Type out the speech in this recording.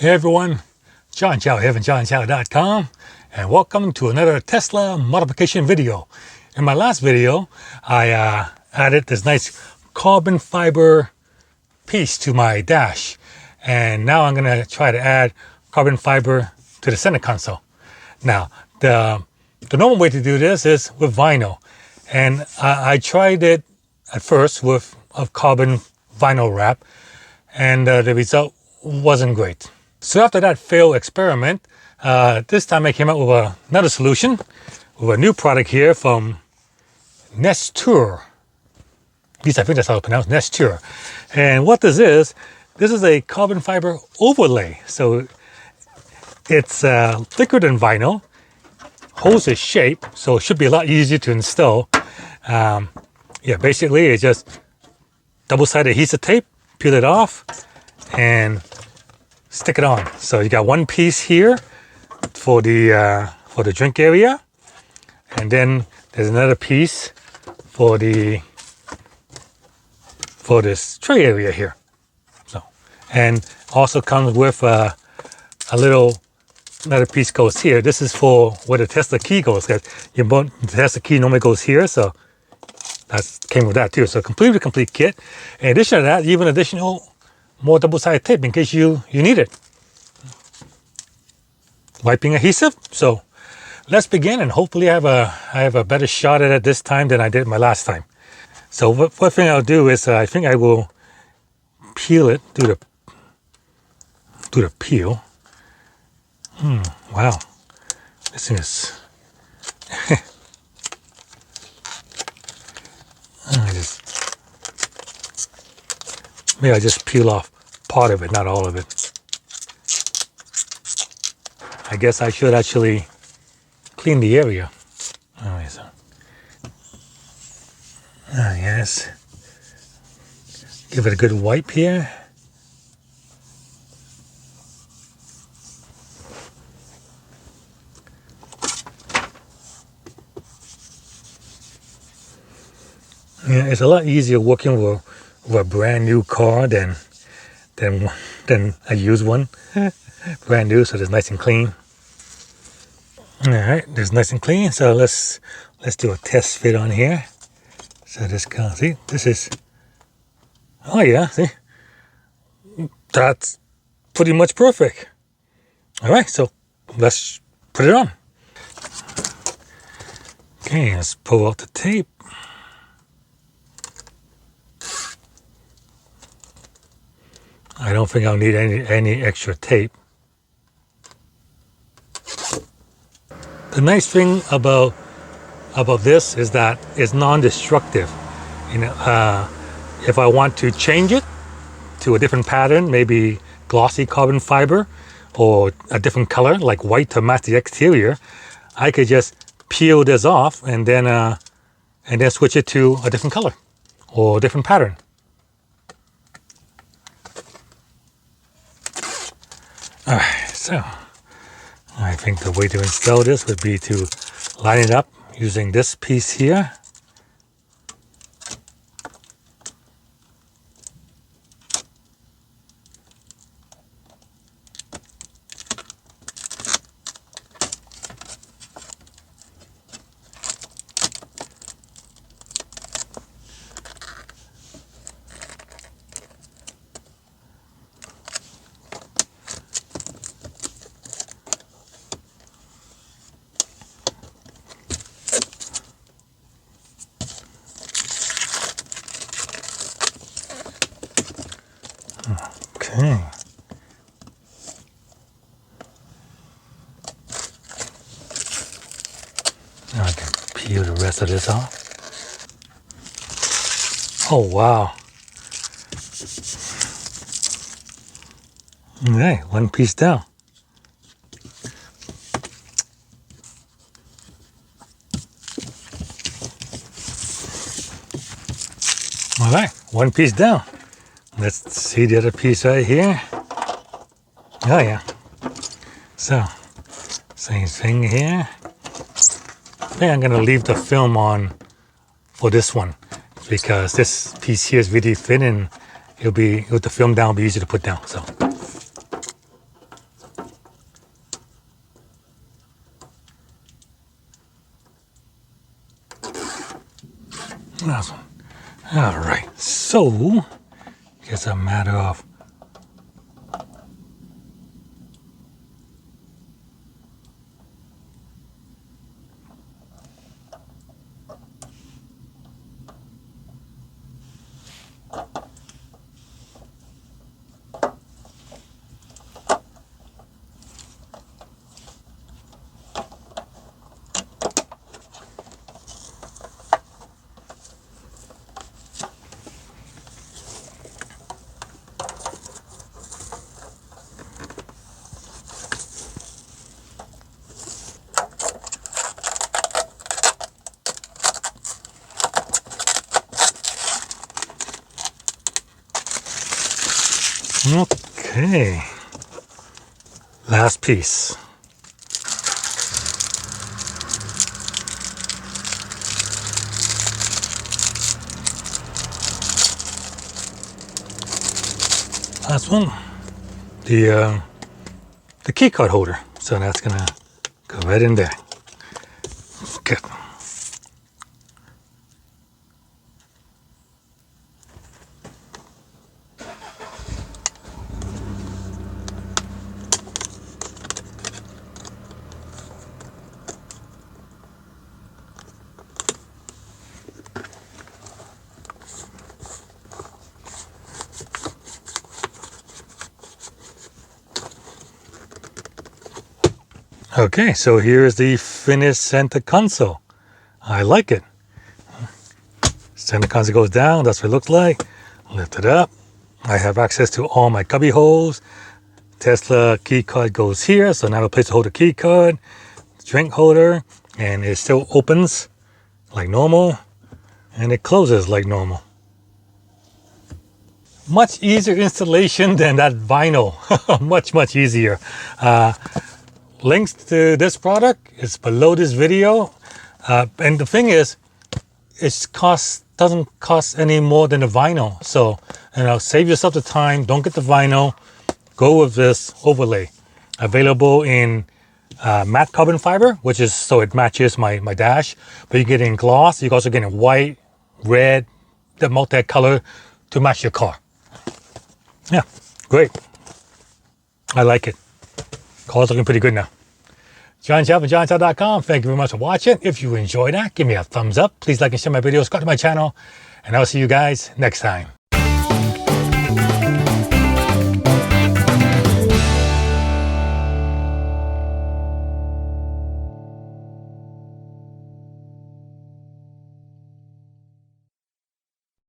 Hey everyone, John Chow here from johnchow.com, and welcome to another Tesla modification video. In my last video, I added this nice carbon fiber piece to my dash, and now I'm going to try to add carbon fiber to the center console. Now, the normal way to do this is with vinyl, and I tried it at first with carbon vinyl wrap, and the result wasn't great. So after that failed experiment, this time I came up with another solution with a new product here from Nestur. At least I think that's how it's pronounced, Nestur. And what this is a carbon fiber overlay. So it's thicker than vinyl, holds its shape, so it should be a lot easier to install. Yeah, basically it's just double-sided adhesive tape, peel it off, and stick it on. So you got one piece here for the drink area, and then there's another piece for this tray area here. So, and also comes with another piece goes here. This is for where the Tesla key goes. The Tesla key normally goes here, so that came with that too. So completely complete kit. In addition to that, even additional more double-sided tape in case you need it. Wiping adhesive. So let's begin, and hopefully I have a better shot at it this time than I did my last time. So what thing I'll do is I think I will peel it, do the peel. Wow, this thing is. Maybe I just peel off part of it, not all of it. I guess I should actually clean the area. Alright, so. Yes. Give it a good wipe here. Yeah, it's a lot easier working with a brand new car than a used one. Brand new, so it's nice and clean. All right, it's nice and clean. So let's do a test fit on here. So this comes. See, this is. Oh yeah, see, that's pretty much perfect. All right, so let's put it on. Okay, let's pull out the tape. I don't think I'll need any extra tape. The nice thing about this is that it's non-destructive. You know, if I want to change it to a different pattern, maybe glossy carbon fiber or a different color like white to match the exterior, I could just peel this off and then switch it to a different color or a different pattern. All right, so I think the way to install this would be to line it up using this piece here. Okay. Now I can peel the rest of this off. Oh wow. Okay, one piece down. All right, one piece down. Let's see the other piece right here. Oh yeah. So, same thing here. I think I'm gonna leave the film on for this one because this piece here is really thin and with the film down, it'll be easy to put down. So, Awesome. All right. So, it's a matter of okay. Last piece. Last one. The key card holder. So that's gonna go right in there. Good. Okay, so here's the finished center console. I like it. Center console goes down, that's what it looks like. Lift it up. I have access to all my cubby holes. Tesla key card goes here, so now a place to hold the key card. Drink holder, and it still opens like normal, and it closes like normal. Much easier installation than that vinyl. much easier. Links to this product is below this video. And the thing is, doesn't cost any more than the vinyl. So, save yourself the time. Don't get the vinyl. Go with this overlay. Available in matte carbon fiber, which is so it matches my dash. But you get it in gloss. You can also get it in white, red, the multi-color to match your car. Yeah, great. I like it. Car's looking pretty good now. John Chow from JohnChow.com. Thank you very much for watching. If you enjoyed that, give me a thumbs up. Please like and share my videos. Subscribe to my channel. And I'll see you guys next time.